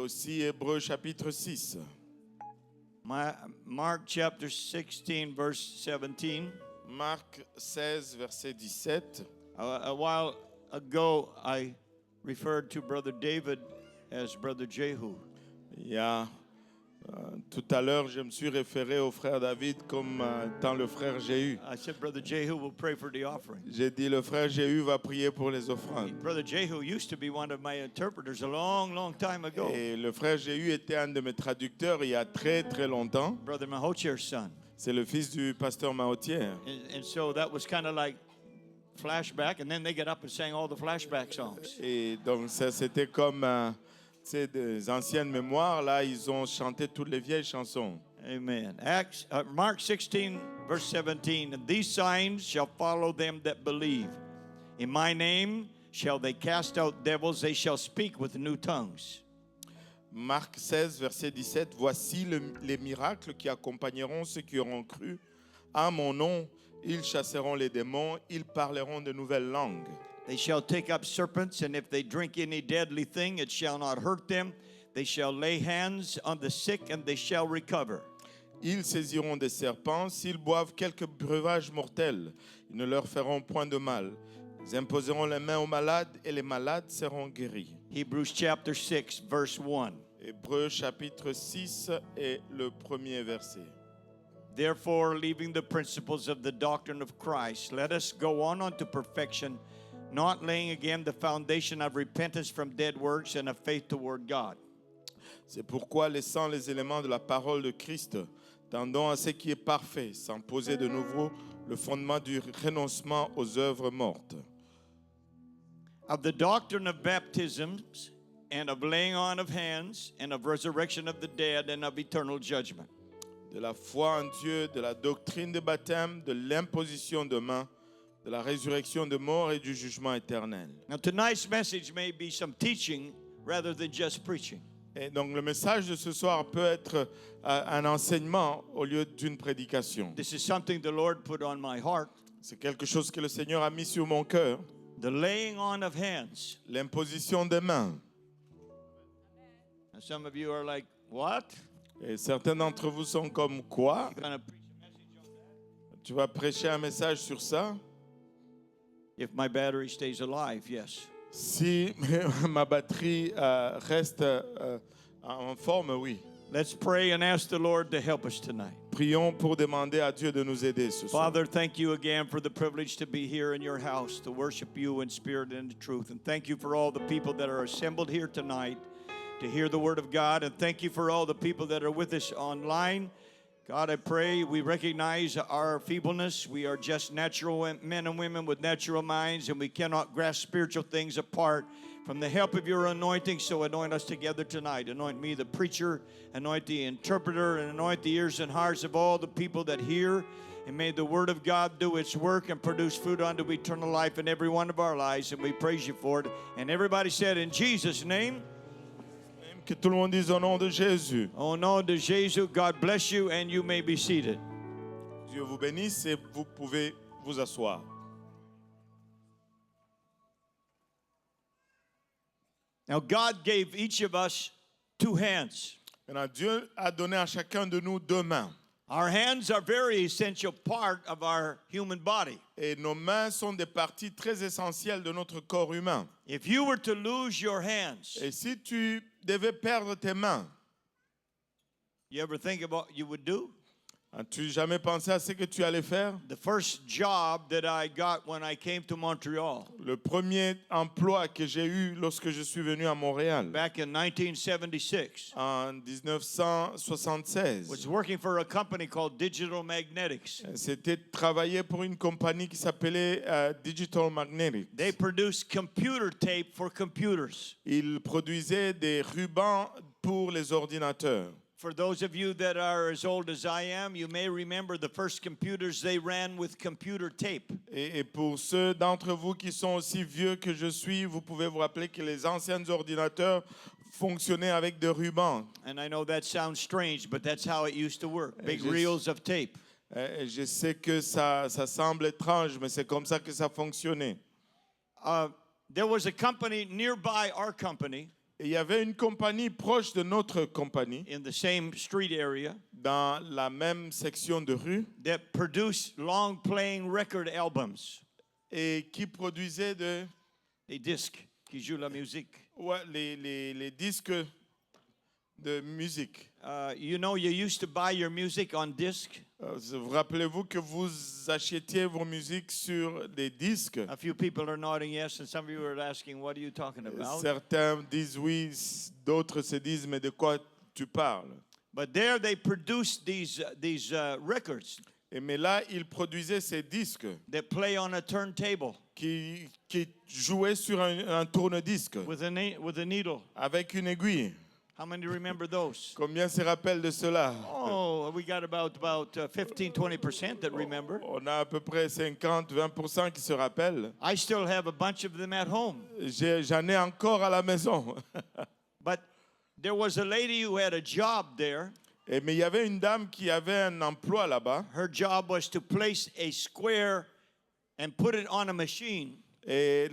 aussi Hébreux chapitre 6. Mark chapter 16, verse 17. Marc 16, verset 17. A while ago, I referred to Brother David as Brother Jehu. Tout à l'heure, je me suis référé au frère David comme étant le frère Jéhu. I said, Brother Jehu will pray for the offering. J'ai dit, le frère Jéhu va prier pour les offrandes. Brother Jehu used to be one of my interpreters a long, long time ago. Et le frère Jéhu était un de mes traducteurs il y a très très longtemps. Brother Mahotir's son. C'est le fils du pasteur Mahotier. And so that was kind of like flashback, and then they get up and sang all the flashback songs. Et donc ça, c'était comme des anciennes mémoires. Là, ils ont chanté toutes les vieilles chansons. Amen. Mark 16, verse 17. And these signs shall follow them that believe. In my name shall they cast out devils. They shall speak with new tongues. Marc 16, verset 17. Voici les miracles qui accompagneront ceux qui auront cru. À mon nom, ils chasseront les démons. Ils parleront de nouvelles langues. They shall take up serpents, and if they drink any deadly thing, it shall not hurt them. They shall lay hands on the sick, and they shall recover. Ils saisiront des serpents. S'ils boivent quelques breuvages mortels, ils ne leur feront point de mal. Ils imposeront les mains aux malades, et les malades seront guéris. Hebrews chapter 6, verse 1. Hébreux chapitre 6 et le premier verset. Therefore, leaving the principles of the doctrine of Christ, let us go on unto perfection, not laying again the foundation of repentance from dead works and of faith toward God. C'est pourquoi, laissant les éléments de la parole de Christ, tendons à ce qui est parfait, sans poser de nouveau le fondement du renoncement aux œuvres mortes. Of the doctrine of baptisms, and of laying on of hands, and of resurrection of the dead, and of eternal judgment. De la foi en Dieu, de la doctrine des baptêmes, de l'imposition de mains, de la résurrection de morts et du jugement éternel. Now tonight's message may be some teaching rather than just preaching. Et donc le message de ce soir peut être un enseignement au lieu d'une prédication. This is something the Lord put on my heart. C'est quelque chose que le Seigneur a mis sur mon cœur. The laying on of hands. L'imposition des mains. Now some of you are like, what? Et certains d'entre vous sont comme quoi? You're gonna preach a message on that? Tu vas prêcher un message sur ça? If my battery stays alive, yes. Si ma batterie reste en forme, oui. Let's pray and ask the Lord to help us tonight. Prions pour demander à Dieu de nous aider ce soir. Father, thank you again for the privilege to be here in your house, to worship you in spirit and in truth. And thank you for all the people that are assembled here tonight to hear the word of God. And thank you for all the people that are with us online. God, I pray we recognize our feebleness. We are just natural men and women with natural minds, and we cannot grasp spiritual things apart from the help of your anointing. So anoint us together tonight. Anoint me, the preacher, anoint the interpreter, and anoint the ears and hearts of all the people that hear. And may the word of God do its work and produce fruit unto eternal life in every one of our lives. And we praise you for it. And everybody said, in Jesus' name. Que tout le monde dise au nom de Jésus. Au nom de Jésus, God bless you, and you may be seated. Dieu vous bénisse et vous pouvez vous asseoir. Now, God gave each of us two hands. Maintenant, Dieu a donné à chacun de nous deux mains. Our hands are a very essential part of our human body. Et nos mains sont des parties très essentielles de notre corps humain. If you were to lose your hands, Et si tu devais perdre tes mains, you ever think about what you would do? as-tu jamais pensé à ce que tu allais faire? The first job that I got when I came to Montreal, Le premier emploi que j'ai eu lorsque je suis venu à Montréal, back in 1976, en 1976, was working for a company called Digital Magnetics. c'était travailler pour une compagnie qui s'appelait Digital Magnetic. They produced computer tape for computers. Ils produisaient des rubans pour les ordinateurs. For those of you that are as old as I am, you may remember the first computers they ran with computer tape. Et pour ceux d'entre vous qui sont aussi vieux que je suis, vous pouvez vous rappeler que les anciens ordinateurs fonctionnaient avec des rubans. And I know that sounds strange, but that's how it used to work. Big reels of tape. Je sais que ça semble étrange, mais c'est comme ça que ça fonctionnait. There was a company nearby our company. Et il y avait une compagnie proche de notre compagnie, in the same street area, dans la même section de rue, that produced long playing record albums, et qui produisait des disques qui jouent la musique. ouais, les disques de musique. You know, you used to buy your music on disc. Vous rappelez-vous que vous achetiez vos musiques sur des disques? A few people are nodding yes, and some of you are asking, what are you talking about? Certains disent oui, d'autres se disent mais de quoi tu parles? But there they produced these records Mais là, ils produisaient ces disques that play on a turntable qui jouaient sur un tourne-disque with a needle. avec une aiguille. How many remember those? Combien se rappellent de cela? Oh, we got about 15-20% that remember. On a à peu près 50-20% qui se rappellent. I still have a bunch of them at home. J'en ai encore à la maison. But there was a lady who had a job there. Mais il y avait une dame qui avait un emploi là-bas. Her job was to place a square and put it on a machine. Et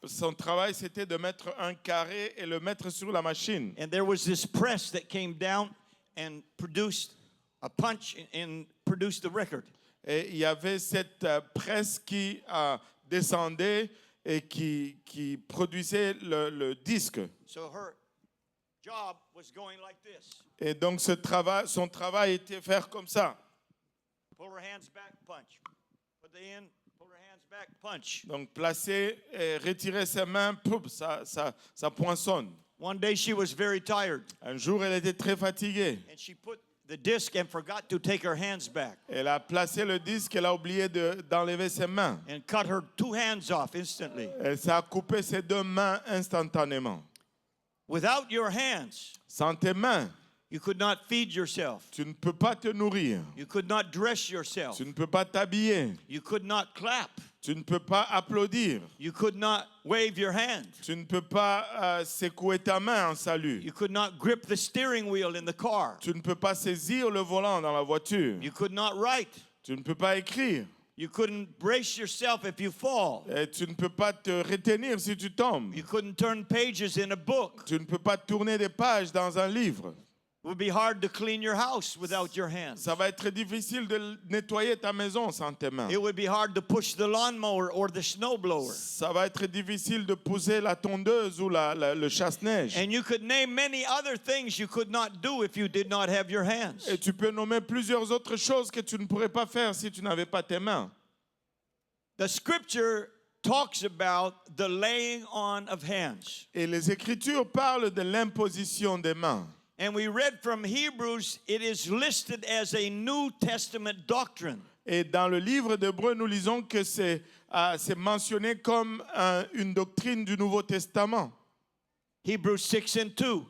son travail, c'était de mettre un carré et le mettre sur la machine. And there was this press that came down and produced a punch and produced the record. Et il y avait cette presse qui descendait et qui produisait le disque. So her job was going like this. Et donc son travail était faire comme ça. Pull her hands back, punch. Put the in, pull her hands back, punch. Donc placer et retirer ses mains, pouf, ça poinçonne. One day she was very tired. Un jour, elle était très fatiguée. And she put the disc and forgot to take her hands back. Elle a placé le disque, elle a oublié d'enlever ses mains. And cut her 2 hands off instantly. Et ça a coupé ses 2 mains instantanément. Without your hands, Sans tes mains, you could not feed yourself. tu ne peux pas te nourrir. You could not dress yourself. Tu ne peux pas t'habiller. You could not clap. Tu ne peux pas applaudir. You could not wave your hand. Tu ne peux pas secouer ta main en salut. You could not grip the steering wheel in the car. Tu ne peux pas saisir le volant dans la voiture. You could not write. Tu ne peux pas écrire. You couldn't brace yourself if you fall. Et tu ne peux pas te retenir si tu tombes. You couldn't turn pages in a book. Tu ne peux pas tourner des pages dans un livre. It would be hard to clean your house without your hands. Ça va être difficile de nettoyer ta maison sans tes mains. It would be hard to push the lawnmower or the snowblower. Ça va être difficile de pousser la tondeuse ou le chasse-neige. And you could name many other things you could not do if you did not have your hands. Et tu peux nommer plusieurs autres choses que tu ne pourrais pas faire si tu n'avais pas tes mains. The scripture talks about the laying on of hands. Et les Écritures parlent de l'imposition des mains. And we read from Hebrews, it is listed as a New Testament doctrine. Et dans le livre d'Hébreux, nous lisons que c'est mentionné comme une doctrine du Nouveau Testament. Hebrews 6 and 2.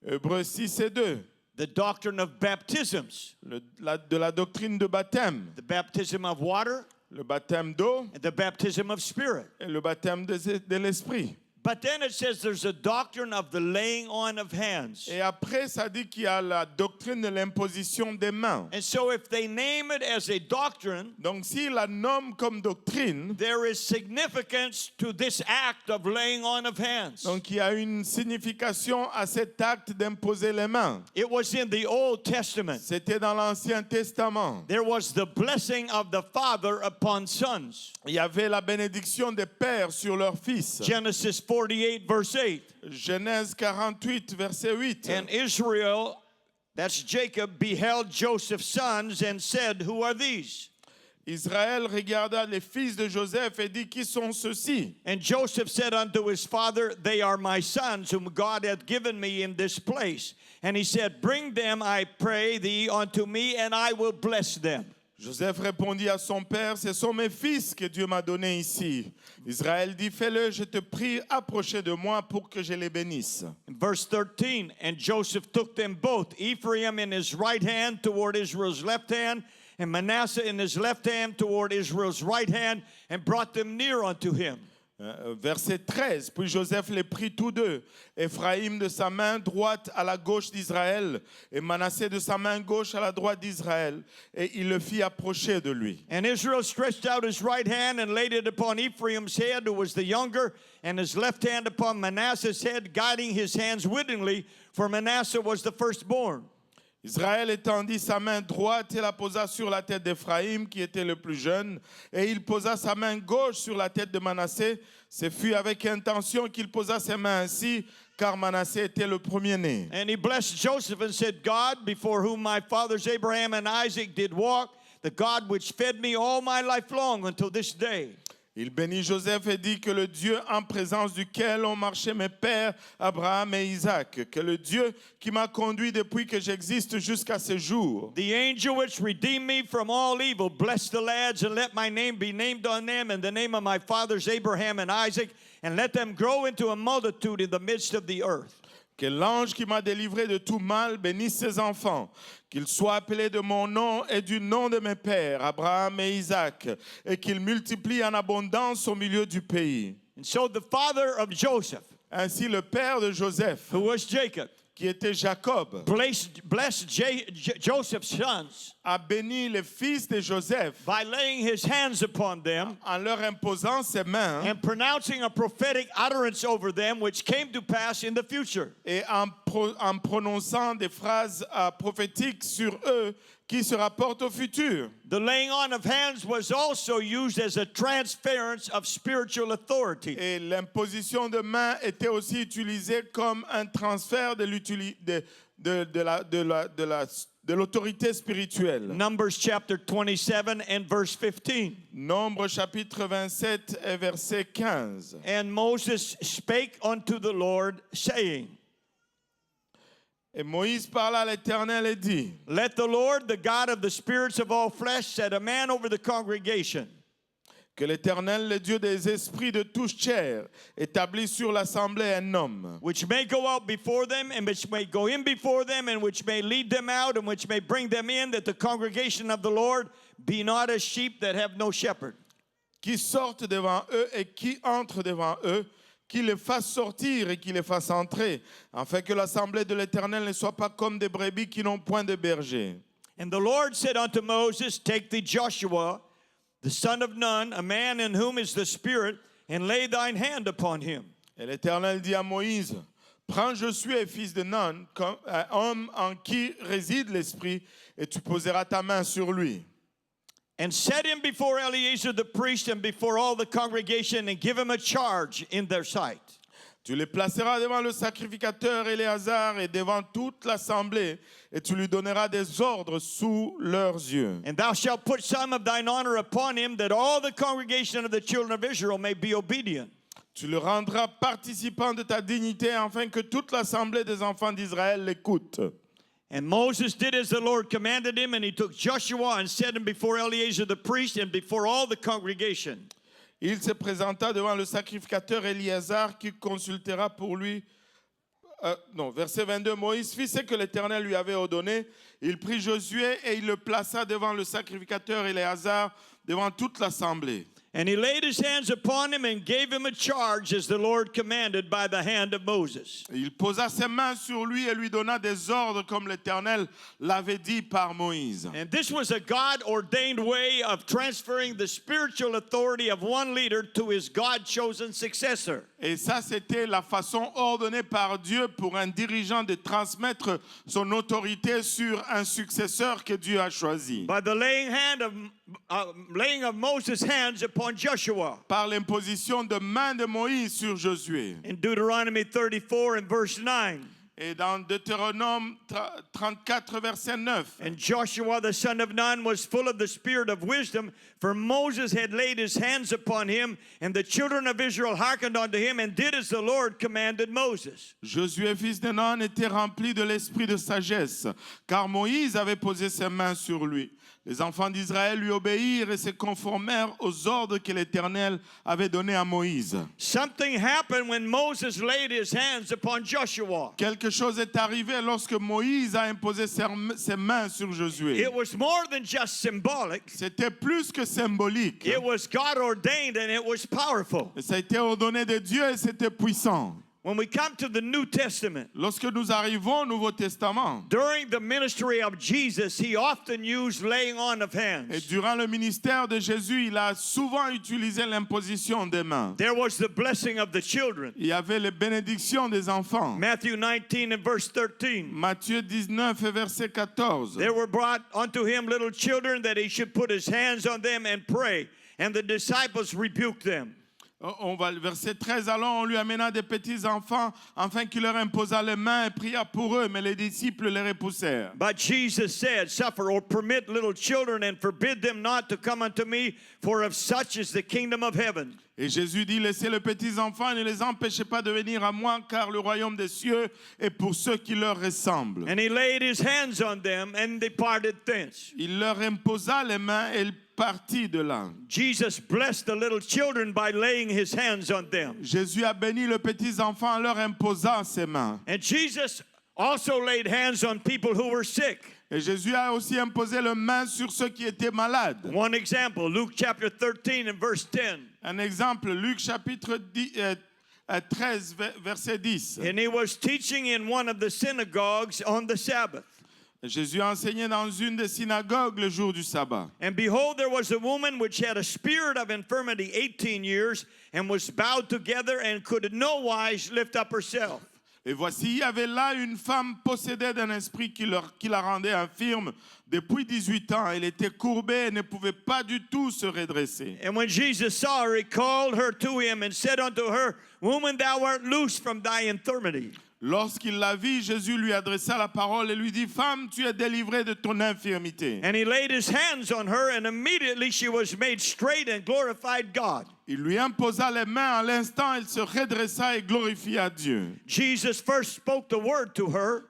Hébreux 6 et 2. The doctrine of baptisms. De la doctrine de baptême. The baptism of water. Le baptême d'eau. And the baptism of spirit. Et le baptême de l'esprit. But then it says there's a doctrine of the laying on of hands. Et après, ça dit qu'il y a la doctrine de l'imposition des mains. And so if they name it as a doctrine, Donc s'il la nomme comme doctrine, there is significance to this act of laying on of hands. donc il y a une signification à cet acte d'imposer les mains. It was in the Old Testament. C'était dans l'Ancien Testament. There was the blessing of the Father upon sons. Il y avait la bénédiction des pères sur leurs fils. Genesis 48 verse 8. Genèse 48 verset 8. And Israel, that's Jacob, beheld Joseph's sons and said, who are these? Israël regarda les fils de Joseph et dit, qui sont ceux-ci? And Joseph said unto his father, they are my sons whom God hath given me in this place. And he said, bring them, I pray thee, unto me, and I will bless them. Joseph répondit à son père, ce sont mes fils que Dieu m'a donnés ici. Israël dit, fais-le, je te prie, approchez de moi pour que je les bénisse. Verse 13, and Joseph took them both, Ephraim in his right hand toward Israel's left hand, and Manasseh in his left hand toward Israel's right hand, and brought them near unto him. Verset 13, puis Joseph les prit tous deux, Éphraïm de sa main droite à la gauche d'Israël, et Manassé de sa main gauche à la droite d'Israël, et il le fit approcher de lui. And Israel stretched out his right hand and laid it upon Ephraim's head, who was the younger, and his left hand upon Manasseh's head, guiding his hands wittingly, for Manasseh was the firstborn. Israël étendit sa main droite et la posa sur la tête d'Éphraïm, qui était le plus jeune, et il posa sa main gauche sur la tête de Manassé. Ce fut avec intention qu'il posa ses mains ainsi, car Manassé était le premier-né. And he blessed Joseph and said, God, before whom my fathers Abraham and Isaac did walk, the God which fed me all my life long until this day. Il bénit Joseph et dit que le Dieu en présence duquel ont marché mes pères Abraham et Isaac, que le Dieu qui m'a conduit depuis que j'existe jusqu'à ce jour. The angel which redeemed me from all evil, bless the lads and let my name be named on them and the name of my fathers Abraham and Isaac, and let them grow into a multitude in the midst of the earth. Que l'ange qui m'a délivré de tout mal bénisse ses enfants, qu'ils soient appelés de mon nom et du nom de mes pères, Abraham et Isaac, et qu'ils multiplient en abondance au milieu du pays. And so the father of Joseph, Ainsi le père de Joseph, who was Jacob, qui était Jacob, blessed Joseph's sons a béni les fils de Joseph by laying his hands upon them en leur imposant ses mains and pronouncing a prophetic utterance over them, which came to pass in the future. et en prononçant des phrases prophétiques sur eux qui se rapportent au futur. The laying on of hands was also used as a transference of spiritual authority. Et l'imposition de main était aussi utilisée comme un transfert de l'autorité spirituelle. Numbers chapter 27 and verse 15. Nombre chapitre 27 et verset 15. And Moses spake unto the Lord, saying, Et Moïse parla à l'Éternel et dit, let the Lord, the God of the spirits of all flesh, set a man over the congregation, que l'Éternel, le Dieu des esprits de toute chair, établisse sur l'assemblée un homme, which may go out before them, and which may go in before them, and which may lead them out, and which may bring them in, that the congregation of the Lord be not as sheep that have no shepherd. qui sorte devant eux et qui entre devant eux, qui les fasse sortir et qui les fasse entrer, afin que l'assemblée de l'Éternel ne soit pas comme des brebis qui n'ont point de berger. And the Lord said unto Moses, take thee Joshua, the son of Nun, a man in whom is the Spirit, and lay thine hand upon him. Et l'Éternel dit à Moïse, prends Josué, fils de Nun, comme un homme en qui réside l'Esprit, et tu poseras ta main sur lui. And set him before Eleazar the priest and before all the congregation, and give him a charge in their sight. Tu les placeras devant le sacrificateur Éléazar et devant toute l'assemblée, et tu lui donneras des ordres sous leurs yeux. And thou shalt put some of thine honor upon him, that all the congregation of the children of Israel may be obedient. Tu le rendras participant de ta dignité, afin que toute l'assemblée des enfants d'Israël l'écoute. And Moses did as the Lord commanded him, and he took Joshua and set him before Eleazar the priest and before all the congregation. Il se présenta devant le sacrificateur Éléazar qui consultera pour lui. Verset 22, Moïse fit ce que l'Éternel lui avait ordonné. Il prit Josué et il le plaça devant le sacrificateur Éléazar, devant toute l'assemblée. And he laid his hands upon him and gave him a charge as the Lord commanded by the hand of Moses. Il posa ses mains sur lui et lui donna des ordres comme l'Éternel l'avait dit par Moïse. And this was a God-ordained way of transferring the spiritual authority of one leader to his God-chosen successor. Et ça, c'était la façon ordonnée par Dieu pour un dirigeant de transmettre son autorité sur un successeur que Dieu a choisi. By the laying of Moses' hands upon Joshua. Par l'imposition de main de Moïse sur Josué. In Deuteronomy 34 and verse 9. Et dans Deutéronome 34, verset 9. And Joshua the son of Nun was full of the spirit of wisdom, for Moses had laid his hands upon him, and the children of Israel hearkened unto him and did as the Lord commanded Moses. Josué, fils de Nun, était rempli de l'esprit de sagesse, car Moïse avait posé ses mains sur lui. Les enfants d'Israël lui obéirent et se conformèrent aux ordres que l'Éternel avait donnés à Moïse. Something happened when Moses laid his hands upon Joshua. Quelque quelque chose est arrivé lorsque Moïse a imposé ses mains sur Josué. It was more than just symbolic. C'était plus que symbolique. It was God ordained and it was powerful. Ça a été ordonné de Dieu et c'était puissant. When we come to the New Testament, Lorsque nous arrivons au Nouveau Testament, during the ministry of Jesus, he often used laying on of et hands. durant le ministère de Jésus, il a souvent utilisé l'imposition des mains. There was the blessing of the children. Il y avait les bénédictions des enfants. Matthew 19 and verse 13. Matthieu 19 et verset 14. There were brought unto him little children that he should put his hands on them and pray. And the disciples rebuked them. On va verset 13. Alors on lui amena des petits enfants afin qu'il leur imposa les mains et pria pour eux, mais les disciples les repoussèrent. But Jesus said, suffer or permit little children and forbid them not to come unto me, for of such is the kingdom of heaven. Et Jésus dit, laissez les petits enfants et ne les empêchez pas de venir à moi, car le royaume des cieux est pour ceux qui leur ressemblent. And he laid his hands on them and departed thence. Il leur imposa les mains et il partit de là. Jesus blessed the little children by laying his hands on them. Jésus a béni les petits enfants en leur imposant ses mains. And Jesus also laid hands on people who were sick. Et Jésus a aussi imposé les mains sur ceux qui étaient malades. One example, Luke chapter 13 and verse 10. Un exemple, Luc chapitre 13, verset 10. And he was teaching in one of the synagogues on the Sabbath. Jésus a enseigné dans une des synagogues le jour du sabbat. And behold, there was a woman which had a spirit of infirmity 18 years, and was bowed together, and could in no wise lift up herself. Et voici, il y avait là une femme possédée d'un esprit qui la rendait infirme depuis 18 ans. Elle était courbée et ne pouvait pas du tout se redresser. And when Jesus saw her, he called her to him and said unto her, Woman, thou art loosed from thy infirmity. Lorsqu'il la vit, Jésus lui adressa la parole et lui dit, Femme, tu es délivrée de ton infirmité. And he laid his hands on her, and immediately she was made straight and glorified God. Il lui imposa les mains. À l'instant, elle se redressa et glorifia Dieu. Jesus first spoke the word to her.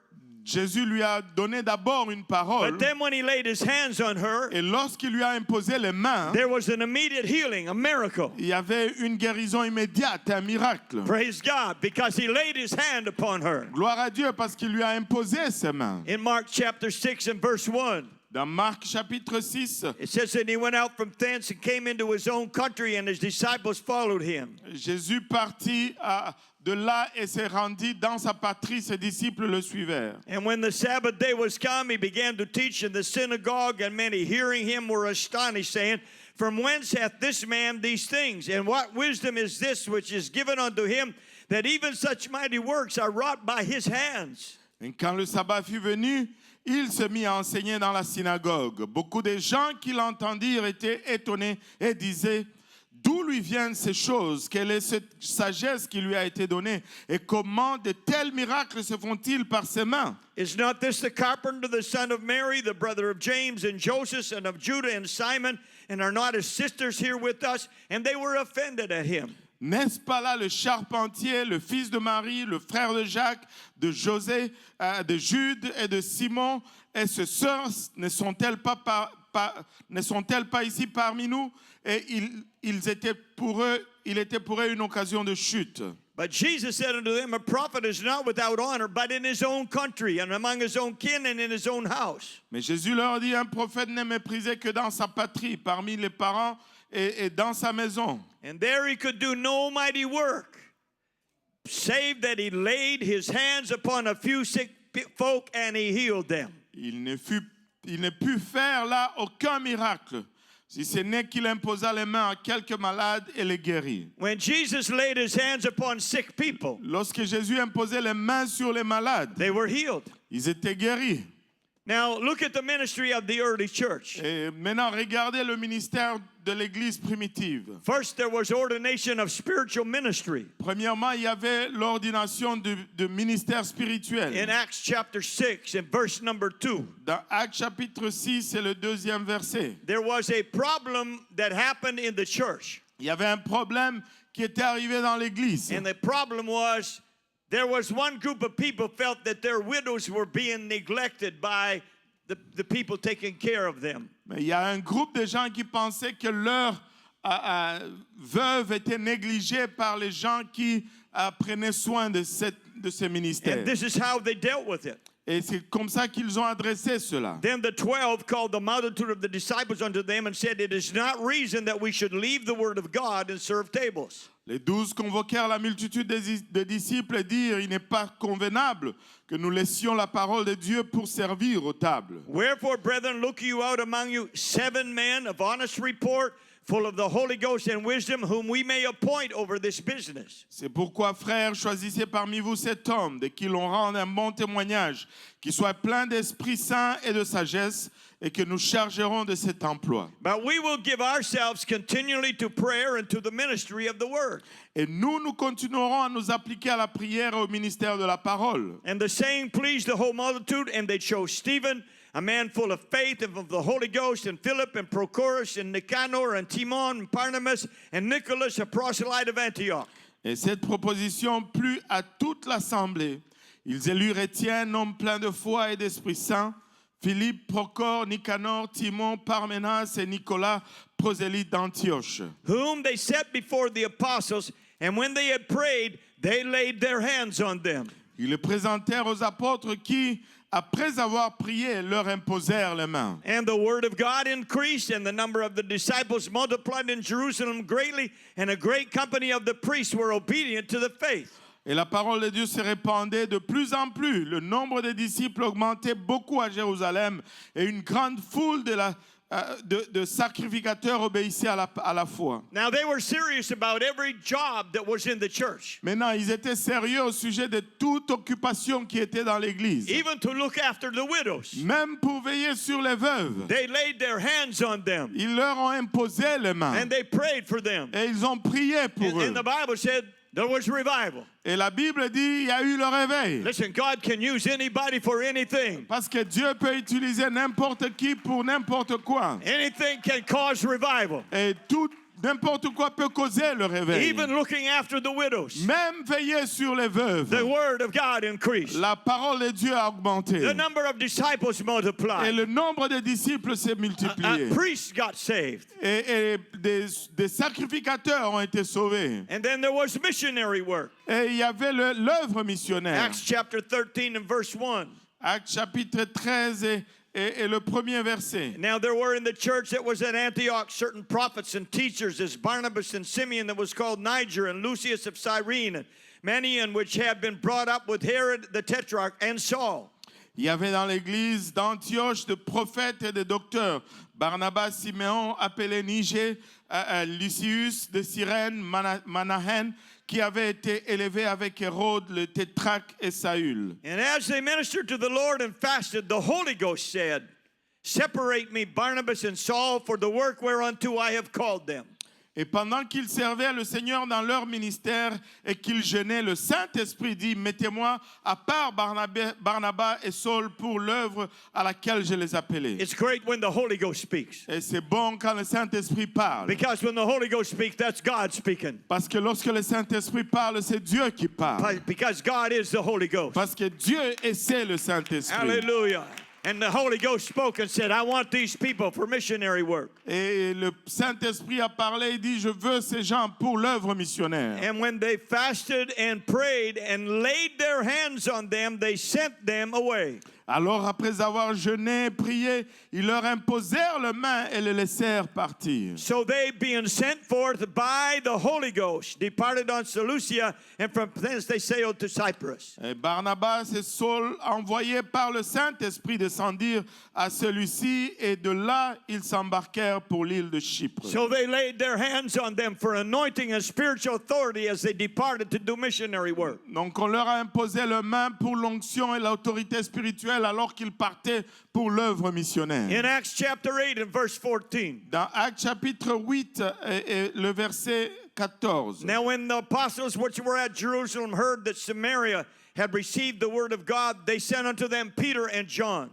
Jésus lui a donné d'abord une parole. But then when he laid his hands on her, Et lorsqu'il lui a imposé les mains, there was an immediate healing, a miracle. il y avait une guérison immédiate, un miracle. Praise God, because he laid his hand upon her. Gloire à Dieu parce qu'il lui a imposé ses mains. In Mark chapter 6 and verse 1, Dans Marc chapitre 6, it says that he went out from thence and came into his own country, and his disciples followed him. Jésus partit de là et s'est rendu dans sa patrie. Ses disciples le suivèrent. And when the Sabbath day was come, he began to teach in the synagogue, and many hearing him were astonished, saying, From whence hath this man these things? And what wisdom is this which is given unto him, that even such mighty works are wrought by his hands? Et quand le sabbat fut venu, il se mit à enseigner dans la synagogue. Beaucoup de gens qui l'entendirent étaient étonnés et disaient, d'où lui viennent ces choses? Quelle est cette sagesse qui lui a été donnée? Et comment de tels miracles se font-ils par ses mains? Is not this the carpenter, the son of Mary, the brother of James and Joseph, and of Judah and Simon? And are not his sisters here with us? And they were offended at him. N'est-ce pas là le charpentier, le fils de Marie, le frère de Jacques, de José, de Jude et de Simon? Et ses sœurs ne sont-elles pas ici parmi nous? Et il était pour eux une occasion de chute. But Jesus said unto them, A prophet is not without honor, but in his own country, and among his own kin, and in his own house. Mais Jésus leur dit, un prophète n'est méprisé que dans sa patrie, parmi les parents et dans sa maison. And there he could do no mighty work, save that he laid his hands upon a few sick folk and he healed them. Il ne put faire là aucun miracle, si ce n'est qu'il imposa les mains à quelques malades et les guérit. When Jesus laid his hands upon sick people, Lorsque Jésus imposait les mains sur les malades, they were healed. ils étaient guéris. Now look at the ministry of the early church. Et maintenant, regardez le ministère de l'Église primitive. First, there was ordination of spiritual ministry. Premièrement, il y avait l'ordination de ministère spirituel. In Acts chapter 6 and verse number 2. Dans Actes chapitre 6, c'est le 2e verset. There was a problem that happened in the church. Il y avait un problème qui était arrivé dans l'Église. And the problem was, there was one group of people felt that their widows were being neglected by the people taking care of them. Mais il y a un groupe de gens qui pensaient que leurs veuves étaient négligées par les gens qui prenaient soin de de ces And ministères. this is how they dealt with it. Et c'est comme ça qu'ils ont adressé cela. Then the 12 called the multitude of the disciples unto them and said, It is not reason that we should leave the word of God and serve tables. Les 12 convoquèrent la multitude des disciples et dirent, il n'est pas convenable que nous laissions la parole de Dieu pour servir aux tables. Wherefore, brethren, look you out among you 7 men of honest report, full of the Holy Ghost and wisdom, whom we may appoint over this business. C'est pourquoi, frères, choisissez parmi vous 7 hommes de qui l'on rende un bon témoignage, qui soient pleins d'Esprit Saint et de sagesse, et que nous chargerons de cet emploi. But we will give ourselves continually to prayer and to the ministry of the word. Et nous continuerons à nous appliquer à la prière et au ministère de la parole. And the saying pleased the whole multitude, and they chose Stephen, a man full of faith and of the Holy Ghost, and Philip and Prochorus and Nicanor and Timon and Barnabas and Nicholas, a proselyte of Antioch. Et cette proposition plut à toute l'assemblée. Ils élurent Étienne, homme plein de foi et d'Esprit Saint, Philippe, Prochore, Nicanor, Timon, Parménas et Nicolas, prosélyte d'Antioche. Whom they set before the apostles, and when they had prayed, they laid their hands on them. Ils les présentèrent aux apôtres qui, après avoir prié, leur imposèrent les mains. And the word of God increased, and the number of the disciples multiplied in Jerusalem greatly, and a great company of the priests were obedient to the faith. Et la parole de Dieu se répandait de plus en plus. Le nombre des disciples augmentait beaucoup à Jérusalem, et une grande foule de sacrificateurs obéissait à la foi. Now they were serious about every job that was in the church, Maintenant, ils étaient sérieux au sujet de toute occupation qui était dans l'Église. even to look after the widows. Même pour veiller sur les veuves. They laid their hands on them, Ils leur ont imposé les mains. and they prayed for them. Et ils ont prié pour eux. And the Bible said there was revival. Et la Bible dit, il y a eu le réveil. Listen, God can use anybody for anything. Parce que Dieu peut utiliser n'importe qui pour n'importe quoi. Anything can cause revival. Et n'importe quoi peut causer le réveil. Even looking after the widows. Même veiller sur les veuves. The word of God increased. La parole de Dieu a augmenté. The number of disciples Et multiplied. le nombre de disciples s'est multiplié. Priests got saved. Et des sacrificateurs ont été sauvés. And then there was missionary work. Et il y avait l'œuvre missionnaire. Acts chapter 13 and verse 1. Actes chapitre 13 et le premier verset. Now there were in the church that was at Antioch certain prophets and teachers, as Barnabas and Simeon that was called Niger, and Lucius of Cyrene, and Manaen, which had been brought up with Herod the Tetrarch and Saul. Il y avait dans l'église d'Antioche de prophètes et de docteurs. Barnabas, Siméon, appelé Niger, Lucius de Cyrène, Manahen, qui avait été élevé avec Hérode le tétrarque et Saül. And as they ministered to the Lord and fasted, the Holy Ghost said, Separate me, Barnabas and Saul, for the work whereunto I have called them. Et pendant qu'ils servaient le Seigneur dans leur ministère et qu'ils jeûnaient, le Saint-Esprit dit, mettez-moi à part Barnabas et Saul pour l'œuvre à laquelle je les appelais. It's great when the Holy Ghost speaks. Et c'est bon quand le Saint-Esprit parle. Because when the Holy Ghost speaks, that's God speaking. Parce que lorsque le Saint-Esprit parle, c'est Dieu qui parle. Because God is the Holy Ghost. Parce que Dieu et c'est le Saint-Esprit. Hallelujah. And the Holy Ghost spoke and said, I want these people for missionary work. Et le Saint-Esprit a parlé et dit, je veux ces gens pour l'œuvre missionnaire. And when they fasted and prayed and laid their hands on them, they sent them away. Alors, après avoir jeûné et prié, ils leur imposèrent les mains et les laissèrent partir. So they, being sent forth by the Holy Ghost, departed on Seleucia, and from thence they sailed to Cyprus. Et Barnabas et Saul, envoyés par le Saint-Esprit, descendirent à celui-ci, et de là, ils s'embarquèrent pour l'île de Chypre. So they laid their hands on them for anointing and spiritual authority as they departed to do missionary work. Donc, on leur a imposé les mains pour l'onction et l'autorité spirituelle alors qu'ils partaient pour l'œuvre missionnaire. In Acts chapter 8 and verse 14. Dans Actes chapitre 8 et le verset 14. Now when the apostles which were at Jerusalem heard that Samaria had received the word of God, they sent unto them Peter and John.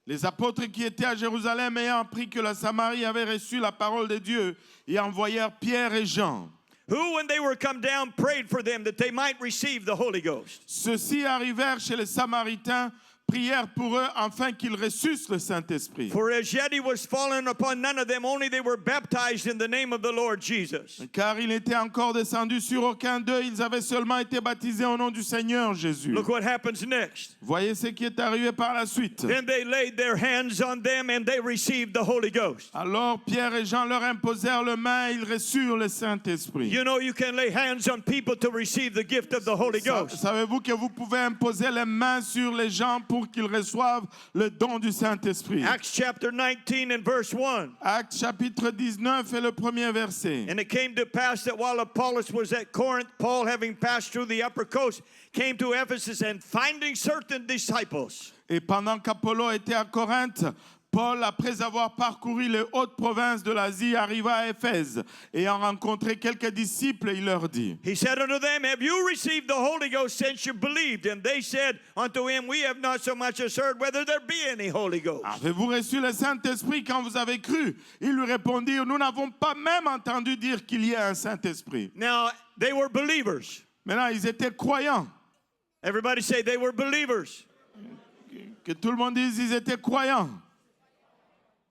Les apôtres qui étaient à Jérusalem ayant appris que la Samarie avait reçu la parole de Dieu, y envoyèrent Pierre et Jean. Who, when they were come down, prayed for them that they might receive the Holy Ghost. Ceux-ci arrivèrent chez les Samaritains prièrent pour eux afin qu'ils reçussent le Saint-Esprit. For as yet he was fallen upon none of them, only they were baptized in the name of the Lord Jesus. Car il n'était encore descendu sur aucun d'eux, ils avaient seulement été baptisés au nom du Seigneur Jésus. Look what happens next. Voyez ce qui est arrivé par la suite. Then they laid their hands on them and they received the Holy Ghost. Alors Pierre et Jean leur imposèrent les mains et ils reçurent le Saint-Esprit. You know you can lay hands on people to receive the gift of the Holy Ghost. Savez-vous que vous pouvez imposer les mains sur les gens pour qu'ils reçoivent le don du Saint-Esprit? Acts chapter 19 and verse 1. Actes chapitre 19 et le premier verset. And it came to pass that while Apollos was at Corinth, Paul, having passed through the upper coast, came to Ephesus, and finding certain disciples. Et pendant qu'Apollo était à Corinthe, Paul, après avoir parcouru les hautes provinces de l'Asie, arriva à Éphèse. Ayant rencontré quelques disciples, il leur dit, He said unto them, Have you received the Holy Ghost since you believed? And they said unto him, We have not so much as heard whether there be any Holy Ghost. Avez-vous reçu le Saint-Esprit quand vous avez cru? Ils lui répondirent, nous n'avons pas même entendu dire qu'il y ait un Saint-Esprit. Now, they were believers. Maintenant, ils étaient croyants. Everybody say they were believers. Que tout le monde dise, ils étaient croyants.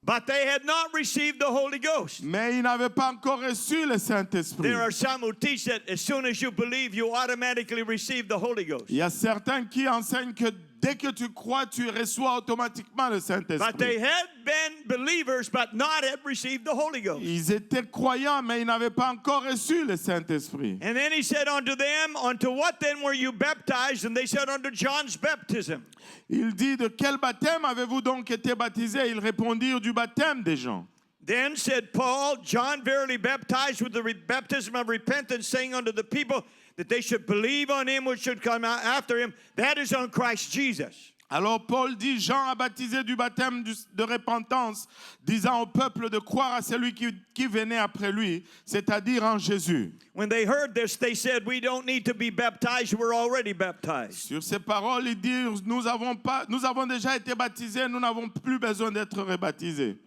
But they had not received the Holy Ghost. Mais ils n'avaient pas encore reçu le Saint-Esprit. There are some who teach that as soon as you believe, you automatically receive the Holy Ghost. Il y a certains qui enseignent que dès que tu crois, tu reçois automatiquement le But Saint-Esprit. they had been believers, but not had received the Holy Ghost. Ils étaient croyants, mais ils n'avaient pas encore reçu le Saint-Esprit. And then he said unto them, Unto what then were you baptized? And they said, Unto John's baptism. Il dit, de quel baptême avez-vous donc été baptisés? Ils répondirent, du baptême des gens. Then said Paul, John verily baptized with the baptism of repentance, saying unto the people that they should believe on him which should come after him, that is on Christ Jesus. Alors Paul dit, Jean a baptisé du baptême de repentance, disant au peuple de croire à celui qui venait après lui, c'est-à-dire en Jésus. When they heard this, they said, We don't need to be baptized, we're already baptized. Sur ces paroles, ils disent, nous avons déjà été baptisés, nous n'avons plus besoin d'être rebaptisés.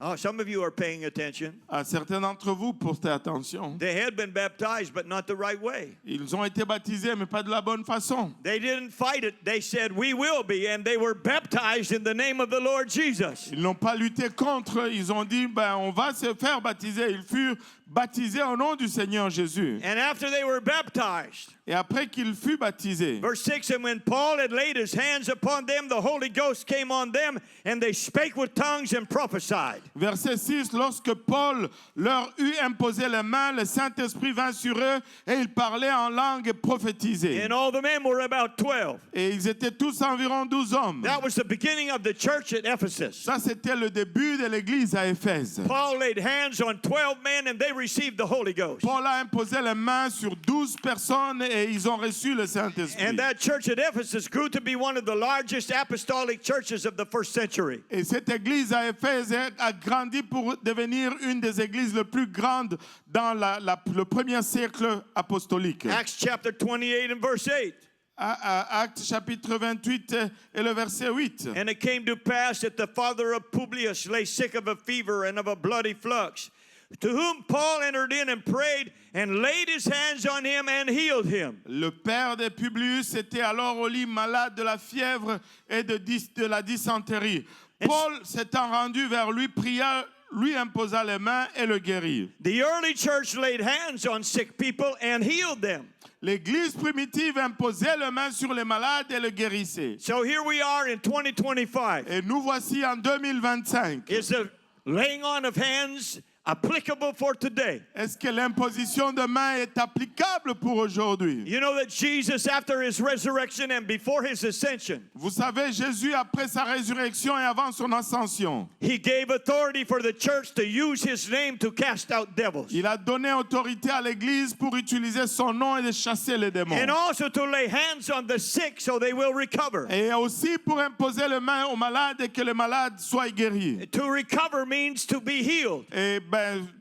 Oh, some of you are paying attention. Certains d'entre vous, portez attention. They had been baptized, but not the right way. Ils ont été baptisés, mais pas de la bonne façon. They didn't fight it. They said, We will be. And they were baptized in the name of the Lord Jesus. Ils n'ont pas lutté contre, ils ont dit, on va se faire baptiser. Ils furent baptisés au nom du Seigneur Jésus. And after they were baptized, Et après qu'il fut baptisé, verse 6, and when Paul had laid his hands upon them, the Holy Ghost came on them, and they spake with tongues and prophesied. verset 6, lorsque Paul leur eut imposé les mains, le Saint-Esprit vint sur eux et ils parlaient en langue et prophétisaient. And all the men were about 12. Et ils étaient tous environ 12 hommes. That was the beginning of the church at Ephesus. Ça, c'était le début de l'église à Éphèse. Paul laid hands on 12 men, and they received the Holy Ghost. Paul a imposé les mains sur 12 personnes et ils ont reçu le Saint-Esprit. And that church at Ephesus grew to be one of the largest apostolic churches of the first century. Et cette église à Éphèse a grandi pour devenir une des églises les plus grandes dans le premier siècle apostolique. Acts chapter 28 and verse 8. Actes chapitre 28 et le verset 8. And it came to pass that the father of Publius lay sick of a fever and of a bloody flux, to whom Paul entered in and prayed and laid his hands on him and healed him. Le père de Publius était alors au lit malade de la fièvre et de la dysenterie. Paul s'étant rendu vers lui, pria, lui imposa les mains et le guérit. The early church laid hands on sick people and healed them. L'église primitive imposait les mains sur les malades et le guérissait. So here we are in 2025. Et nous voici en 2025. Is the laying on of hands applicable for today? Est-ce que l'imposition de mains est applicable pour aujourd'hui? You know that Jesus, after his resurrection and before his ascension, Vous savez, Jésus, après sa résurrection et avant son ascension, he gave authority for the church to use his name to cast out devils. il a donné autorité à l'église pour utiliser son nom et de chasser les démons. And also to lay hands on the sick so they will recover. Et aussi pour imposer les mains aux malades et que les malades soient guéris. To recover means to be healed. Et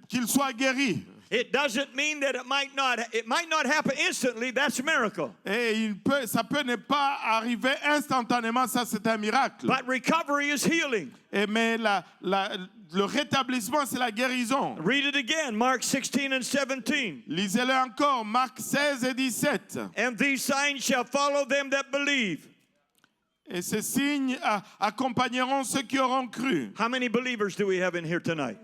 qu'ils soient guéris. It doesn't mean that it might not happen instantly. That's a miracle. Et ça peut ne pas arriver instantanément, ça c'est un miracle. But recovery is healing. Mais le rétablissement, c'est la guérison. Read it again, Mark 16 and 17. Lisez-le encore, Marc 16 et 17. And these signs shall follow them that believe. Et ces signes accompagneront ceux qui auront cru. How many believers do we have in here tonight?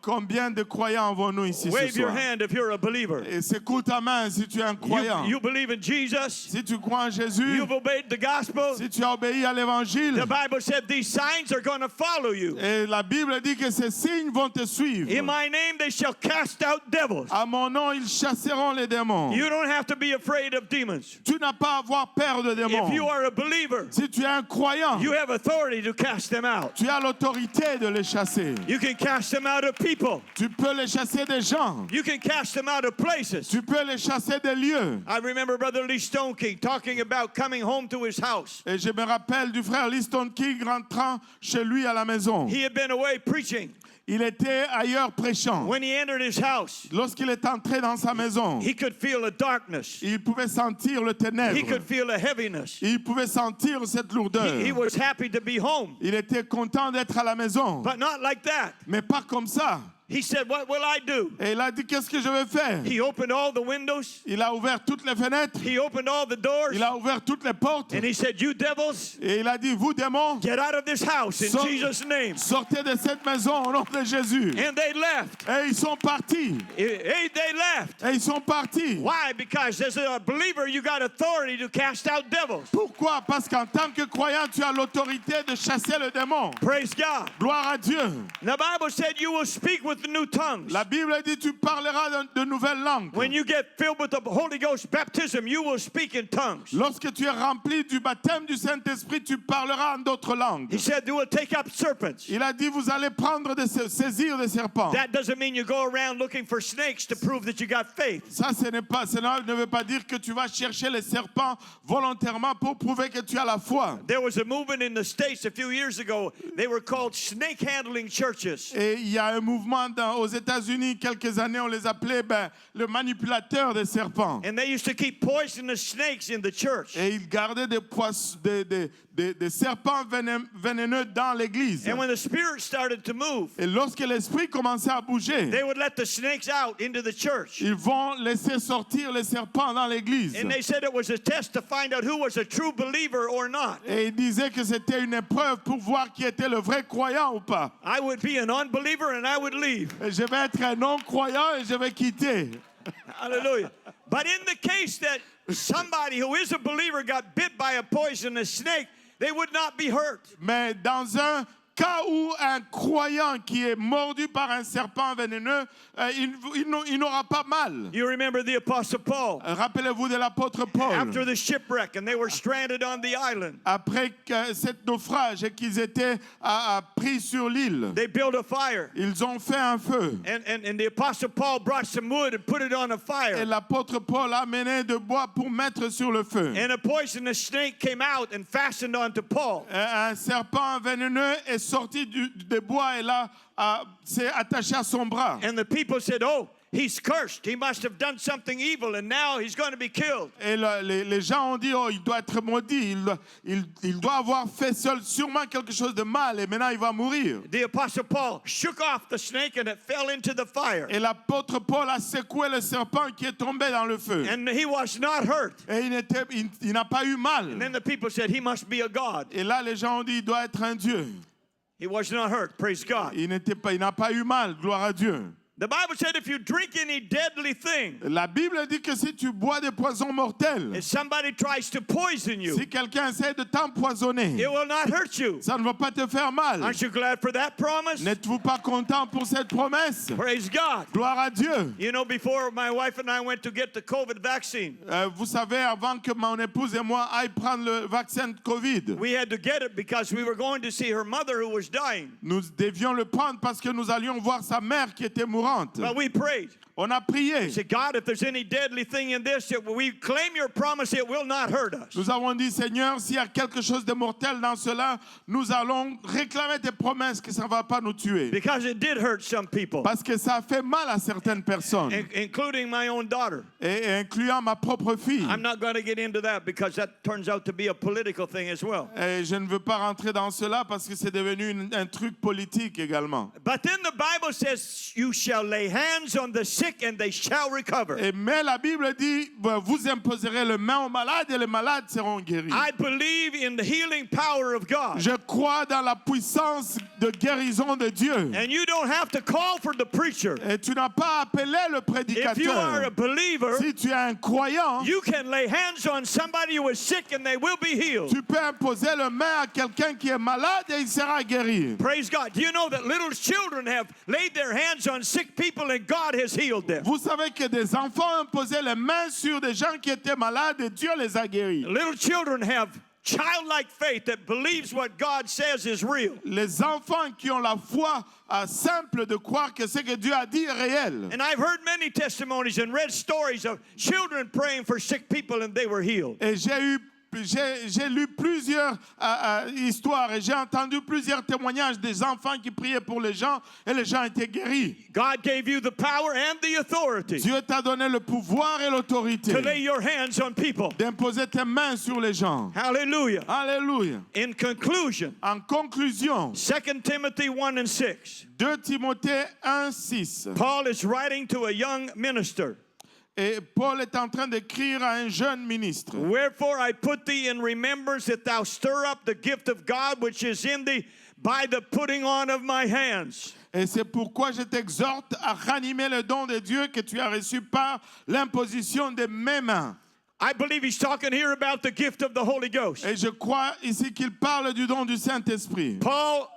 Combien de croyants avons-nous ici ce Wave your soir? hand if you're a believer. Et secoue ta main si tu es un croyant. You believe in Jesus. Si tu crois en Jésus, You've obeyed the gospel. si tu as obéi à l'évangile, The Bible said these signs are going to follow you. et la Bible dit que ces signes vont te suivre. In my name they shall cast out devils. À mon nom, ils chasseront les démons. You don't have to be afraid of demons. Tu n'as pas à avoir peur de démons. If you are a believer, Si tu es un croyant, you have authority to cast them out. tu as l'autorité de les chasser. You can cast them out of people. Tu peux les chasser des gens. You can cast them out of places. Tu peux les chasser des lieux. I remember Brother Lee Stoneking talking about coming home to his house. Et je me rappelle du frère Liston King rentrant chez lui à la maison. He had been away preaching. Il était ailleurs prêchant. When he entered his house, Lorsqu'il est entré dans sa maison, he could feel a darkness. il pouvait sentir le He ténèbre. could feel a heaviness. Il pouvait sentir cette lourdeur. He was happy to be home, Il était content d'être à la maison. but not like that. Mais pas comme ça. He said, "What will I do?" Et il a dit, qu'est-ce que je vais faire? He opened all the windows. Il a ouvert toutes les fenêtres. He opened all the doors. Il a ouvert toutes les portes. And he said, "You devils, Et il a dit, vous démons, get out of this house in So- Jesus' name." sortez de cette maison au nom de Jésus. And they left. Et ils sont partis. They left. Et ils sont partis. Why? Because as a believer, you got authority to cast out devils. Pourquoi? Parce qu'en tant que croyant, tu as l'autorité de chasser le démon. Praise God. Gloire à Dieu. The Bible said you will speak with new tongues. La Bible dit, tu parleras de nouvelles langues. When you get filled with the Holy Ghost baptism, you will speak in tongues. Lorsque tu es rempli du baptême du Saint-Esprit, tu parleras en d'autres langues. He said you will take up serpents. Il a dit, vous allez prendre saisir des serpents. That doesn't mean you go around looking for snakes to prove that you got faith. Ça, cela ne veut pas dire que tu vas chercher les serpents volontairement pour prouver que tu as la foi. There was a movement in the States a few years ago. They were called snake handling churches. Et il y a un mouvement aux États-Unis, quelques années, on les appelait le manipulateur des serpents. And they used to keep poisonous snakes in the church. Et ils gardaient des serpents vénéneux dans l'église. And when the spirit started to move, Et lorsque l'esprit commençait à bouger, they would let the snakes out into the church. ils vont laisser sortir les serpents dans l'église. And they said it was a test to find out who was a true believer or not. Et ils disaient que c'était une épreuve pour voir qui était le vrai croyant ou pas. I would be an unbeliever and I would leave. Et je vais être un non-croyant et je vais quitter. Hallelujah. But in the case that somebody who is a believer got bit by a poisonous snake, they would not be hurt. Mais dans un cas où un croyant qui est mordu par un serpent vénéneux, il n'aura pas mal. You remember the Apostle Paul. Rappelez-vous de l'apôtre Paul. After the shipwreck and they were stranded on the island. Après cet naufrage et qu'ils étaient pris sur l'île, They built a fire. ils ont fait un feu. And the Apostle Paul brought some wood and put it on a Et fire. l'apôtre Paul a amené de bois pour mettre sur le feu. And a poisonous snake came out and fastened onto Paul. Un serpent vénéneux est sorti des bois et là s'est attaché à son bras. And the people said, "Oh, he's cursed. He must have done something evil and now he's going to be killed." Et les gens ont dit, oh, il doit être maudit, il doit avoir fait sûrement quelque chose de mal et maintenant il va mourir. The Apostle Paul shook off the snake and it fell into the fire. Et l'apôtre Paul a secoué le serpent qui est tombé dans le feu. And he was not hurt. Et il n'a pas eu mal. And then the people said, "He must be a god." Et là, les gens ont dit, il doit être un Dieu. He was not hurt. Praise God. Il n'a pas eu mal, gloire à Dieu. The Bible said if you drink any deadly thing, La Bible dit que si tu bois des poisons mortels, if somebody tries to poison you, si quelqu'un essaie de t'empoisonner, it will not hurt you. ça ne va pas te faire mal. Aren't you glad for that promise? N'êtes-vous pas content pour cette promesse? Praise God. Gloire à Dieu. You know, before my wife and I went to get the COVID vaccine, Vous savez, avant que mon épouse et moi aillent prendre le vaccin de Covid, we had to get it because we were going to see her mother who was dying. nous devions le prendre parce que nous allions voir sa mère qui était mourante. But we prayed. On a prié. Say, God, if there's any deadly thing in this, we claim your promise, it will not hurt us. Nous avons dit, Seigneur, s'il y a quelque chose de mortel dans cela, nous allons réclamer tes promesses que ça ne va pas nous tuer. Because it did hurt some people, Parce que ça a fait mal à certaines personnes, including my own daughter. et incluant ma propre fille. I'm not going to get into that because that turns out to be a political thing as well. Et je ne veux pas rentrer dans cela parce que c'est devenu un truc politique également. But then the Bible says, you shall lay hands on the sick sick and they shall recover. Mais la Bible dit, vous imposerez les mains aux malades et les malades seront guéris. I believe in the healing power of God. Je crois dans la puissance de guérison de Dieu. And you don't have to call for the preacher. Et tu n'as pas appelé le If you are a prédicateur. believer, Si tu es un croyant, you can lay hands on somebody who is sick and they will be healed. tu peux imposer les mains à quelqu'un qui est malade et il sera guéri. Praise God. Do you know that little children have laid their hands on sick people and God has healed them? Vous savez que des enfants ont posé les mains sur des gens qui étaient malades et Dieu les a guéris. Little children have childlike faith that believes what God says is real. Les enfants qui ont la foi simple de croire que ce que Dieu a dit est réel. And I've heard many testimonies and read stories of children praying for sick people and they were healed. Et j'ai lu plusieurs histoires et j'ai entendu plusieurs témoignages des enfants qui priaient pour les gens et les gens étaient guéris. God gave you the power and the authority Dieu t'a donné le pouvoir et l'autorité to lay your hands on people. d'imposer tes mains sur les gens. Hallelujah. Alléluia. In conclusion, En conclusion, 2 Timothy 1 and 6, 2 Timothée 1, 6. Paul is writing to a young minister. Et Paul est en train d'écrire à un jeune ministre. Wherefore I put thee in remembrance that thou stir up the gift of God which is in thee by the putting on of my hands. Et c'est pourquoi je t'exhorte à ranimer le don de Dieu que tu as reçu par l'imposition de mes mains. I believe he's talking here about the gift of the Holy Ghost. Et je crois ici qu'il parle du don du Saint-Esprit. Paul,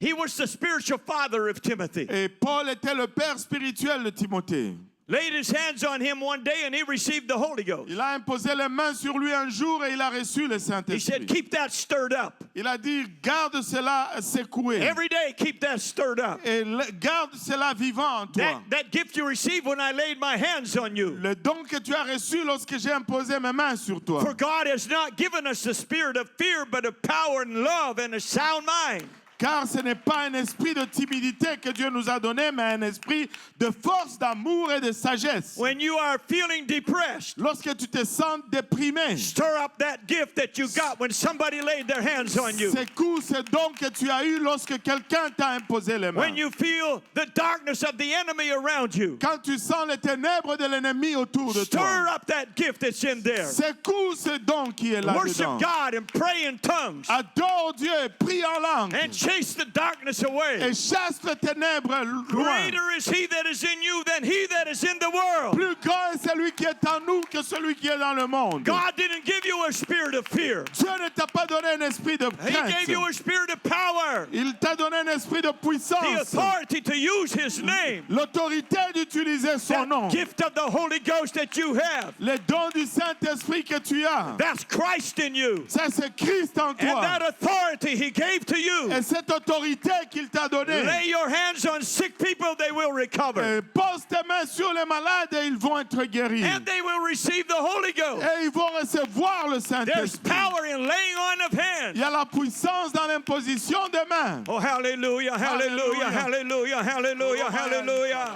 he was the spiritual father of Timothy. Et Paul était le père spirituel de Timothée. Laid his hands on him one day and he received the Holy Ghost. Il a imposé les mains sur lui un jour et il a reçu le He said, Saint-Esprit. keep that stirred up. Il a dit, garde cela secoué. Every day, keep that stirred up. Et garde cela vivant en toi. That gift you received when I laid my hands on you. Le don que tu as reçu lorsque j'ai imposé mes mains sur toi. For God has not given us the spirit of fear, but of power and love and a sound mind. Car ce n'est pas un esprit de timidité que Dieu nous a donné, mais un esprit de force, d'amour et de sagesse. When you are feeling depressed, Lorsque tu te sens déprimé, stir up that gift that you got when somebody laid their hands on you. secoue ce don que tu as eu lorsque quelqu'un t'a imposé les mains. When you feel the darkness of the enemy around you, Quand tu sens les ténèbres de l'ennemi autour de stir toi, up that gift that's in there. secoue ce don qui est Worship là-dedans. God and pray in tongues Adore Dieu et prie en langue. and chase the darkness away. Et chasse les ténèbres loin. Greater is he that is in you than he that is in the world. Plus grand est celui qui est en nous que celui qui est dans le monde. God didn't give you a spirit of fear. Dieu ne t'a pas donné un esprit de He gave you crainte. a spirit of power, Il t'a donné un esprit de the puissance. authority to use his name. L'autorité d'utiliser son nom. That gift of the Holy Ghost that you have, Les dons du Saint-Esprit que tu as. that's Christ in you. Ça, c'est Christ en And toi. that authority he gave to you. Et cette autorité qu'il t'a donnée. Lay your hands on sick people, they will recover. Pose tes mains sur les malades et ils vont être guéris. And they will receive the Holy Ghost. Et ils vont recevoir le There's Saint-Esprit. power in laying on of Il hands. y a la puissance dans l'imposition des mains. Oh, hallelujah, hallelujah, hallelujah, hallelujah, hallelujah.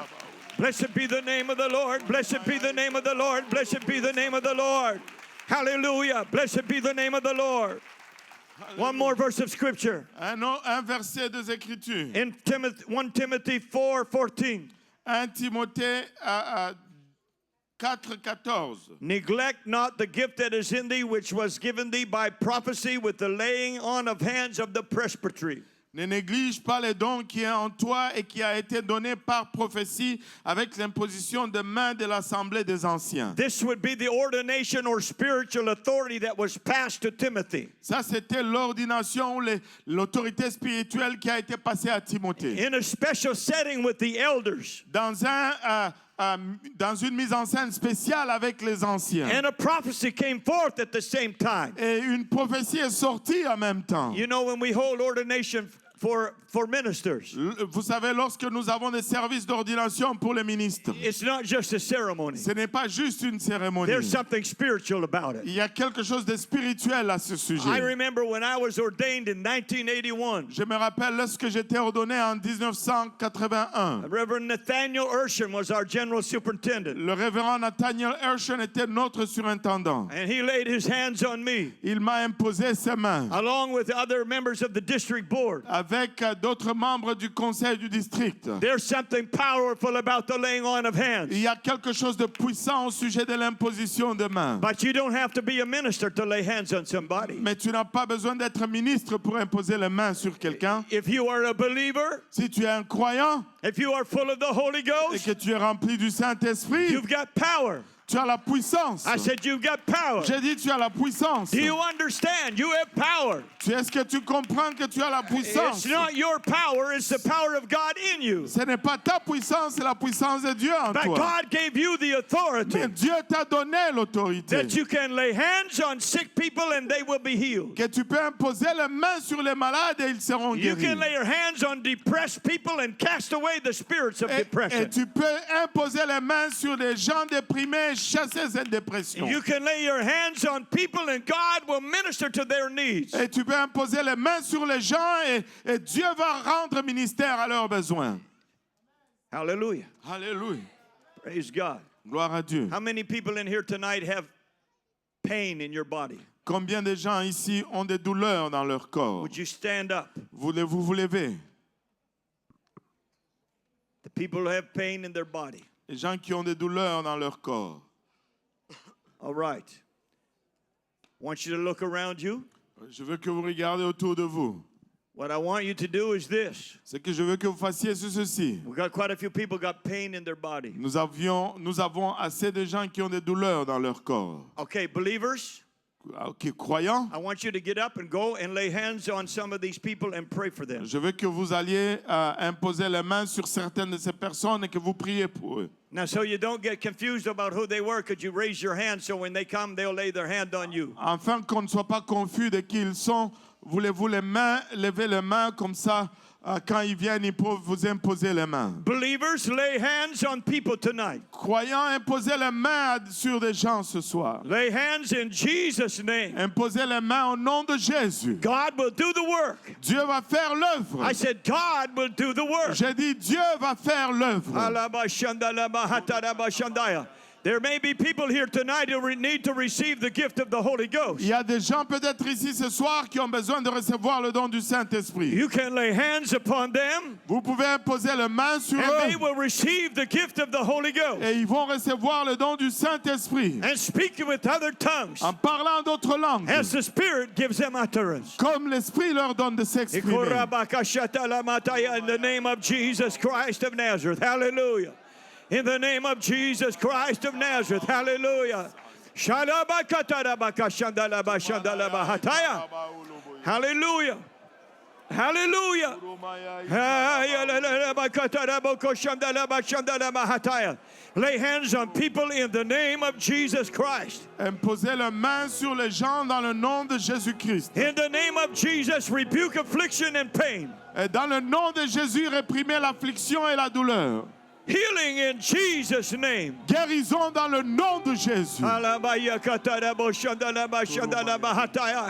Blessed be the name of the Lord. Blessed be the name of the Lord. Blessed be the name of the Lord. Hallelujah. Blessed be the name of the Lord. One more verse of scripture. Un verset des Écritures. In 1 Timothy 4:14. 1 Timothée 4:14. Neglect not the gift that is in thee, which was given thee by prophecy with the laying on of hands of the presbytery. Ne néglige pas les dons qui est en toi et qui a été donné par prophétie avec l'imposition de main de l'Assemblée des Anciens. This would be the ordination or spiritual authority that was passed to Timothy. Ça, c'était l'ordination ou l'autorité spirituelle qui a été passée à Timothée. In a special setting with the elders. Dans une mise en scène spéciale avec les anciens. And a prophecy came forth at the same time. Et une prophétie est sortie en même temps. You know, when we hold ordination for ministers, Vous savez, lorsque nous avons des services d'ordination pour les ministres, it's not just a ceremony. ce n'est pas juste une cérémonie. There's something spiritual about it. Il y a quelque chose de spirituel à ce I sujet. remember when I was ordained in 1981. Je me rappelle lorsque j'étais ordonné en 1981. Reverend Nathaniel Urshan was our general superintendent. Le révérend Nathaniel Urshan était notre surintendant. And he laid his hands on me, Il m'a imposé ses mains along with other members of the district board. avec d'autres membres du conseil du district. There's something powerful about the laying on of hands. Il y a quelque chose de puissant au sujet de l'imposition de mains. But you don't have to be a minister to lay hands on somebody. Mais tu n'as pas besoin d'être ministre pour imposer les mains sur quelqu'un. If you are a believer, Si tu es un croyant if you are full of the Holy et Ghost, que tu es rempli du Saint-Esprit, you've got power. tu as la puissance. I said you've got power. J'ai dit tu as la puissance. Do you understand? You have power. Est-ce que tu comprends que tu as la puissance? It's not your power, it's the power of God in you. Ce n'est pas ta puissance, c'est la puissance de Dieu en But toi. God gave you the authority Mais Dieu t'a donné l'autorité. that you can lay hands on sick people and they will be healed. Que tu peux imposer les mains sur les malades et ils seront You guéris. can lay your hands on depressed people and cast away the spirits of Et depression. tu peux imposer les mains sur des gens déprimés et chasser cette dépression. You can lay your hands on people and God will minister to their needs. Et tu peux imposer les mains sur les gens et Dieu va rendre ministère à leurs besoins. Hallelujah. Alléluia. Praise God. Gloire à Dieu. How many people in here tonight have pain in your body? Combien de gens ici ont des douleurs dans leur corps? Would you stand up? Voulez-vous vous lever? The people who have pain in their body. Les gens qui ont des douleurs dans leur corps. All right. I want you to look around you. Je veux que vous regardez autour de vous. What I want you to do is this. Ce que je veux que vous fassiez, c'est ceci. We got quite a few people got pain in their body. Nous avons assez de gens qui ont des douleurs dans leur corps. Okay, believers, Ok, croyants, I want you to get up and go and lay hands on some of these people and pray for them. je veux que vous alliez imposer les mains sur certaines de ces personnes et que vous priez pour eux. Now, so you don't get confused about who they were, could you raise your hand so when they come, they'll lay their hand on you? Afin qu'on ne soit pas confus de qui ils sont, voulez-vous lever les mains comme ça, quand ils viennent, ils peuvent vous imposer les mains. Believers, lay hands on people tonight. Croyants, imposez les mains sur des gens ce soir. Lay hands in Jesus' name. Imposez les mains au nom de Jésus. God will do the work. Dieu va faire l'œuvre. I said, God will do the work. J'ai dit, Dieu va faire l'œuvre. There may be people here tonight who need to receive the gift of the Holy Ghost. Il y a des gens peut-être ici ce soir qui ont besoin de recevoir le don du Saint-Esprit. You can lay hands upon them Vous pouvez imposer les mains sur and they eux will receive the gift of the Holy Ghost et ils vont recevoir le don du Saint-Esprit and speak with other tongues en parlant d'autres langues, as the Spirit gives them utterance. comme l'Esprit leur donne de s'exprimer. In the name of Jesus Christ of Nazareth. Hallelujah. In the name of Jesus Christ of Nazareth. Hallelujah. Hallelujah. Hallelujah. Lay hands on people in the name of Jesus Christ. Imposez les mains sur les gens dans le nom de Jésus-Christ. In the name of Jesus, rebuke affliction and pain. Et dans le nom de Jésus, réprimez l'affliction et la douleur. Healing in Jesus' name. Guérison dans le nom de Jésus.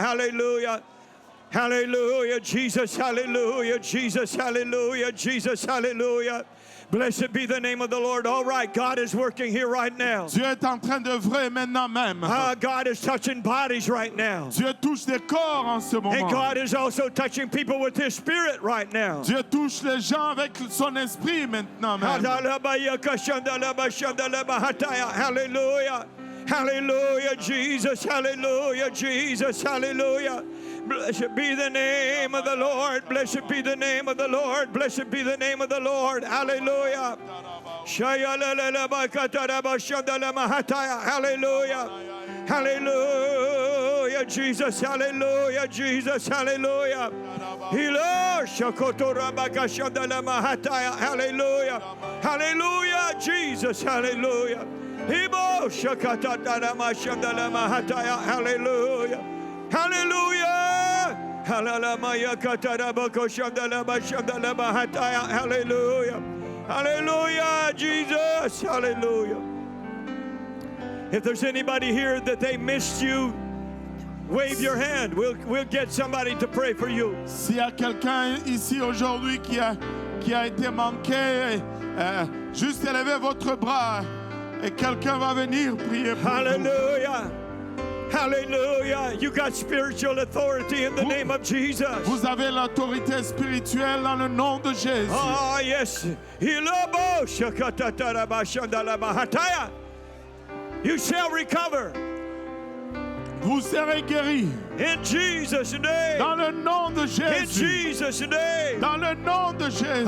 Hallelujah. Hallelujah, Jesus, hallelujah, Jesus, hallelujah, Jesus, hallelujah. Blessed be the name of the Lord. All right, God is working here right now. Dieu est en train d'œuvrer maintenant même. God is touching bodies right now. Dieu touche des corps en ce And moment. God is also touching people with His Spirit right now. Dieu touche les gens avec son esprit maintenant même. Hallelujah. Hallelujah, Jesus, hallelujah, Jesus, hallelujah. Blessed be the name of the Lord. Blessed be the name of the Lord. Blessed be the name of the Lord. Hallelujah. Hallelujah. Hallelujah, Jesus, hallelujah, Jesus, hallelujah. Hallelujah. Hallelujah, Jesus, hallelujah. Hallelujah. Hallelujah. Hallelujah. Hallelujah, Jesus. Hallelujah. If there's anybody here that they missed you, wave your hand. We'll get somebody to pray for you. S'il y a quelqu'un ici aujourd'hui qui a été manqué, juste élevez votre bras et quelqu'un va venir prier pour vous. Hallelujah. Hallelujah. You got spiritual authority in the name of Jesus. Vous avez l'autorité spirituelle dans le nom de Jésus. Ah, yes. Hilobo shakatatarabashandalabahataya. You shall recover. Vous serez guéris. In Jesus' name. Dans le nom de In Jésus. Jesus' name. Dans le nom de Jésus.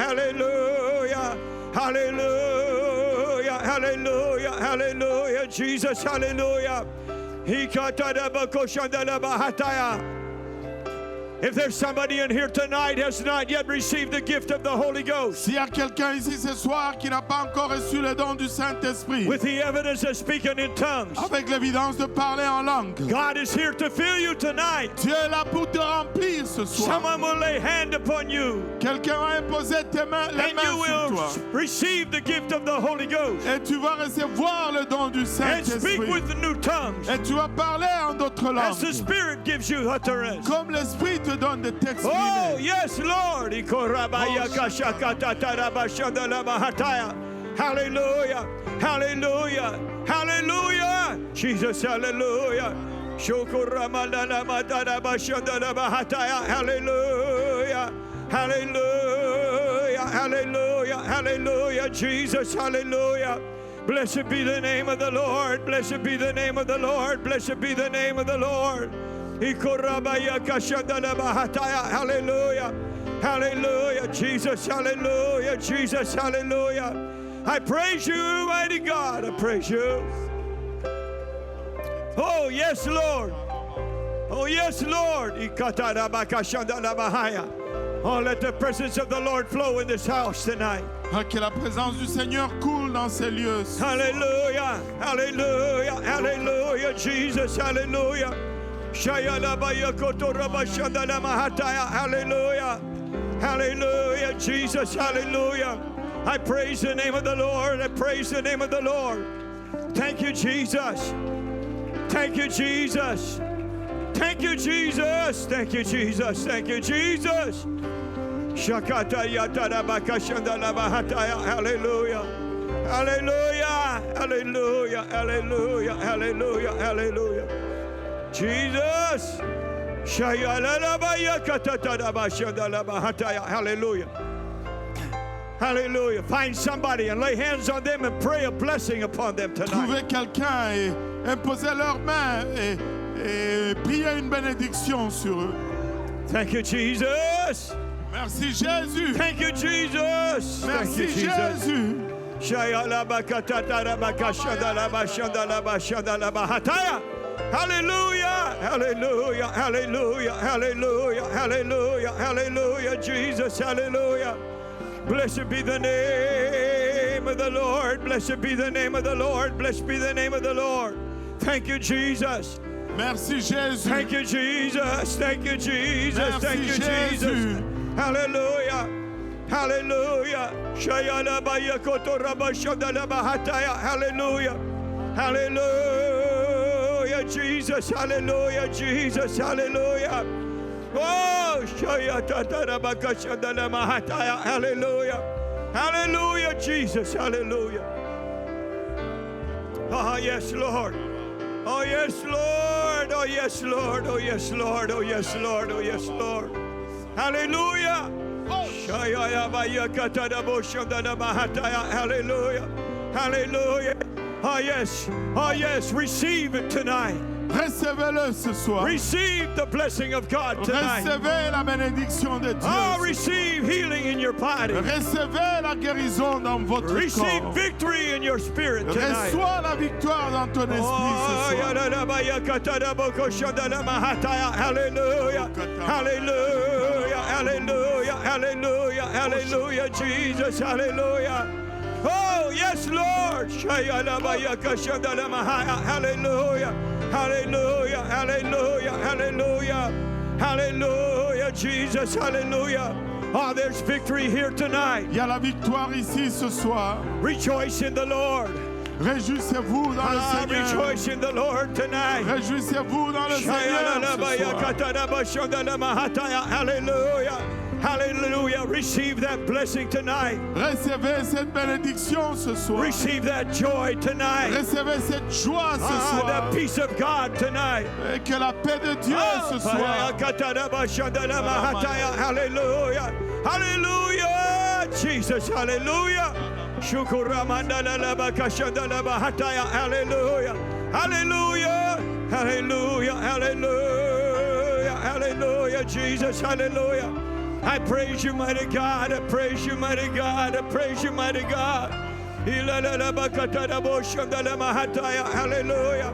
Hallelujah. Hallelujah. Hallelujah. Hallelujah. Jesus, hallelujah. If there's somebody in here tonight has not yet received the gift of the Holy Ghost, S'il y a quelqu'un ici ce soir qui n'a pas encore reçu le don du Saint-Esprit, with the evidence of speaking in tongues, avec l'évidence de parler en langue, God is here to fill you tonight. Dieu est là pour te remplir ce soir. Someone will lay hand upon you, Quelqu'un va imposer les and mains you sur will toi. receive the gift of the Holy Ghost Et tu vas recevoir le don du and speak Saint-Esprit. with the new tongues Et tu vas parler en d'autres as the langues. Spirit gives you utterance. Comme l'Esprit te donne de t'exprimer. Oh, yes, Lord. Hallelujah. Hallelujah. Hallelujah. Jesus, hallelujah. Hallelujah. Hallelujah. Hallelujah. Hallelujah. Jesus, hallelujah. Blessed be the name of the Lord. Blessed be the name of the Lord. Blessed be the name of the Lord. Hallelujah. Hallelujah. Jesus, hallelujah. Jesus, hallelujah. I praise you, mighty God. I praise you. Oh, yes, Lord. Oh, yes, Lord. Oh, let the presence of the Lord flow in this house tonight. Que la présence du Seigneur coule dans ces lieux. Hallelujah. Hallelujah. Hallelujah. Jesus, hallelujah. Hallelujah. Hallelujah. Jesus, hallelujah. I praise the name of the Lord. I praise the name of the Lord. Thank you, Jesus. Thank you, Jesus. Thank you, Jesus. Thank you, Jesus. Thank you, Jesus. Hallelujah. Hallelujah. Hallelujah. Hallelujah. Hallelujah. Hallelujah. Jesus. Hallelujah. Hallelujah. Find somebody and lay hands on them and pray a blessing upon them tonight. Trouvez quelqu'un et imposez leurs mains et priez une bénédiction sur eux. Thank you, Jesus. Merci Jésus. Thank you, Jesus. Thank Merci you, Jesus. Jésus. Hallelujah, hallelujah, hallelujah, hallelujah, hallelujah, hallelujah, Jesus, hallelujah. Blessed be the name of the Lord. Blessed be the name of the Lord. Blessed be the name of the Lord. Thank you, Jesus. Merci Jésus. Thank you, Jesus. Thank you, Jesus. Thank you, Jesus. Hallelujah. Hallelujah. Hallelujah. Hallelujah. Jesus. Hallelujah. Jesus. Hallelujah. Oh, hallelujah. Hallelujah, Jesus. Hallelujah. Oh, yes, Lord. Oh, yes, Lord. Oh, yes, Lord. Oh, yes, Lord. Oh, yes, Lord. Oh, yes, Lord. Hallelujah. Hallelujah. Hallelujah. Oh, yes. Oh, yes. Receive it tonight. Recevez-le ce soir. Receive the blessing of God tonight. Recevez la bénédiction de Dieu. Oh, receive healing in your body. Recevez la guérison dans votre Receive corps. victory in your spirit tonight. Reçois la victoire dans ton esprit ce soir. Hallelujah. Hallelujah. Hallelujah. Hallelujah. Hallelujah. Jesus. Hallelujah. Oh, yes, Lord. Hallelujah. Hallelujah. Hallelujah. Hallelujah. Hallelujah. Jesus. Hallelujah. Oh, there's victory here tonight. Il y a la victoire ici ce soir. Rejoice in the Lord. Réjouissez-vous dans le Seigneur. Rejoice in the Lord tonight. Réjouissez-vous dans le Seigneur ce soir. Hallelujah. Hallelujah. Receive that blessing tonight. Recevez cette bénédiction ce soir. Receive that joy tonight. Recevez cette joie ce The soir. peace of God tonight. Et que la paix de Dieu ce soir. Hallelujah. Hallelujah. Jesus. Hallelujah. Hallelujah. Hallelujah. Hallelujah. Hallelujah. Hallelujah. Jesus. Hallelujah. I praise you, mighty God. I praise you, mighty God. I praise you, mighty God. Hallelujah.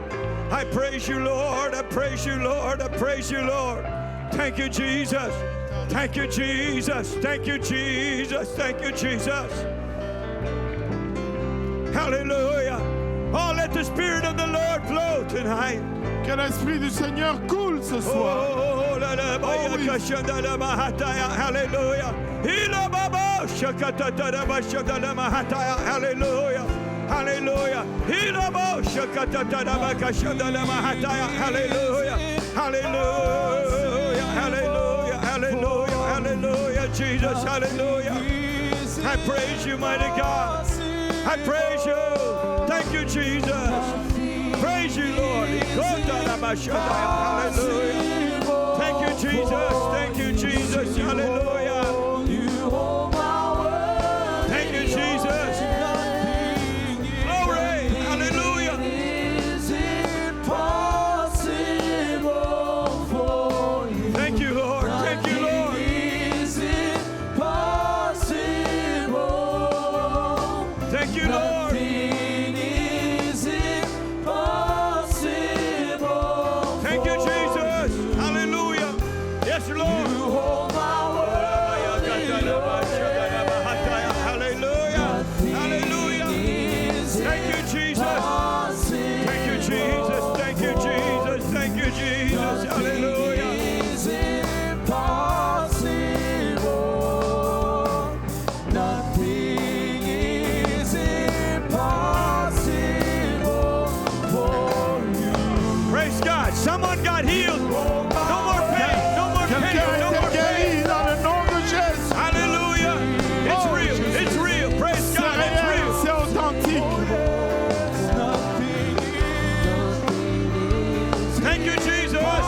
I praise you, Lord. I praise you, Lord. I praise you, Lord. Thank you, Jesus. Thank you, Jesus. Thank you, Jesus. Thank you, Jesus. Hallelujah. Oh, let the Spirit of the Lord flow tonight. Que l'Esprit du Seigneur coule ce soir. Oh, hallelujah. Hallelujah. Hallelujah. Hallelujah. Hallelujah. Hallelujah. Hallelujah. Hallelujah. Jesus. Hallelujah. I praise you, mighty God. I praise you. Thank you, Jesus. Praise you, Lord. Hallelujah. Thank you, Jesus. Thank you, Jesus. Hallelujah. Thank you, Jesus. Glory. Hallelujah. Thank you, Lord. Thank you, Lord. Thank you, Lord. Thank you, Jesus. Hallelujah. Yes, Lord. Hallelujah. Hallelujah. Thank you, Jesus. Thank you, Jesus. Thank you, Jesus. Thank you, Jesus. Hallelujah. Praise God. Someone got healed. No more pain. No more pain. Quelqu'un a No été more pain. guéri dans le nom de Jésus. Hallelujah. It's Oh, real. Jesus. It's real. Praise C'est God. It's réel, real. c'est authentique. Thank you, Jesus.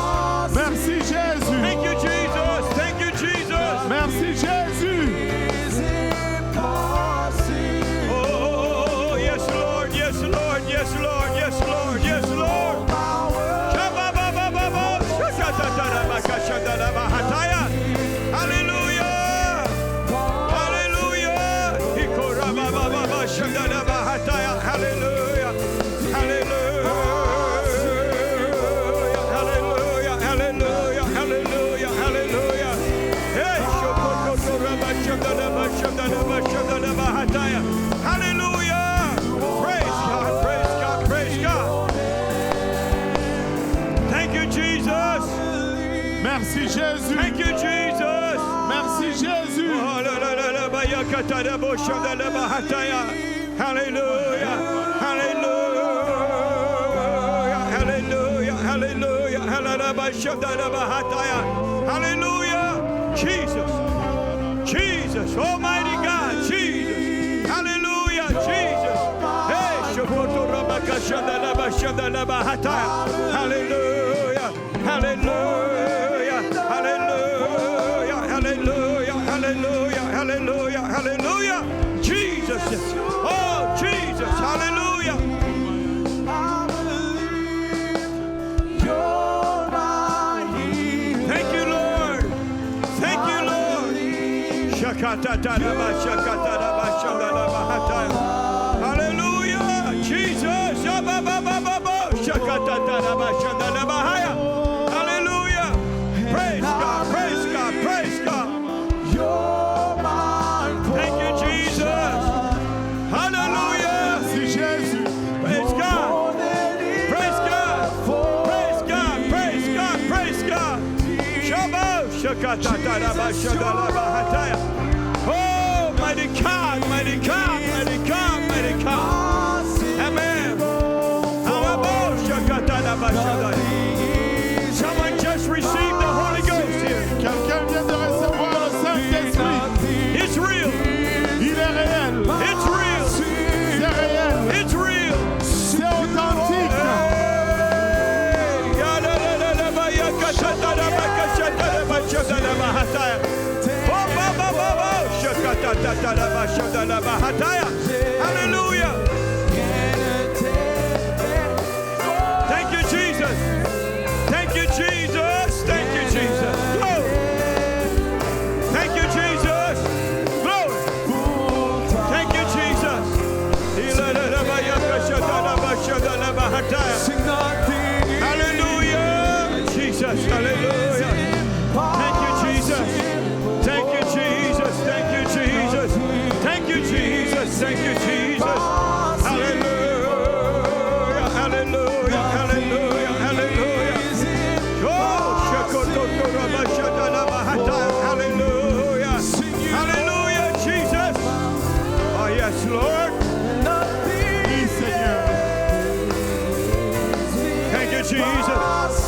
Merci Jésus. Thank you, Jesus. Thank you, Jesus. Merci Jésus. Oh, yes, Lord. Yes, Lord. Yes, Lord. Yes, Lord. Yes, Lord. Hallelujah. Hallelujah. Hallelujah. Hallelujah. Hallelujah. Hallelujah. Hallelujah. Hallelujah. Hallelujah. Hey, hallelujah. Praise God. Praise God. Praise God. Thank you, Jesus. Merci Jésus. Thank you, Jesus. Merci Jésus. Hallelujah. Hallelujah. Hallelujah. Hallelujah. Hallelujah. Jesus. Jesus. Almighty God. Jesus. Hallelujah. Jesus. Hey. Hallelujah. Hallelujah. Hallelujah. Hallelujah. Hallelujah. Hallelujah. Hallelujah. Jesus. Oh, Jesus. Hallelujah. Thank you, Lord. Thank you, Lord. Hallelujah. Jesus. Hallelujah. Praise God. Praise God. Praise God. Thank you, Jesus. Hallelujah. Merci Jésus. Praise God. Praise God. Praise God. Praise God. Praise God. Oh, mighty God, mighty God, mighty God, mighty God. Amen. Someone just received the Holy Ghost here. Quelqu'un vient de recevoir le Saint-Esprit. Hallelujah. Thank you, Jesus. Thank you, Jesus. Thank you, Jesus. Glory. Thank you, Jesus. Glory. Thank you, Jesus. Hallelujah. Jesus. Hallelujah. Thank you, Jesus. Thank you, Jesus. Thank you, Jesus. Thank you, Jesus. Thank you, Jesus. Hallelujah. Hallelujah. Hallelujah. Hallelujah. Hallelujah. Hallelujah, Jesus. Oh, yes, Lord. Thank you, Jesus.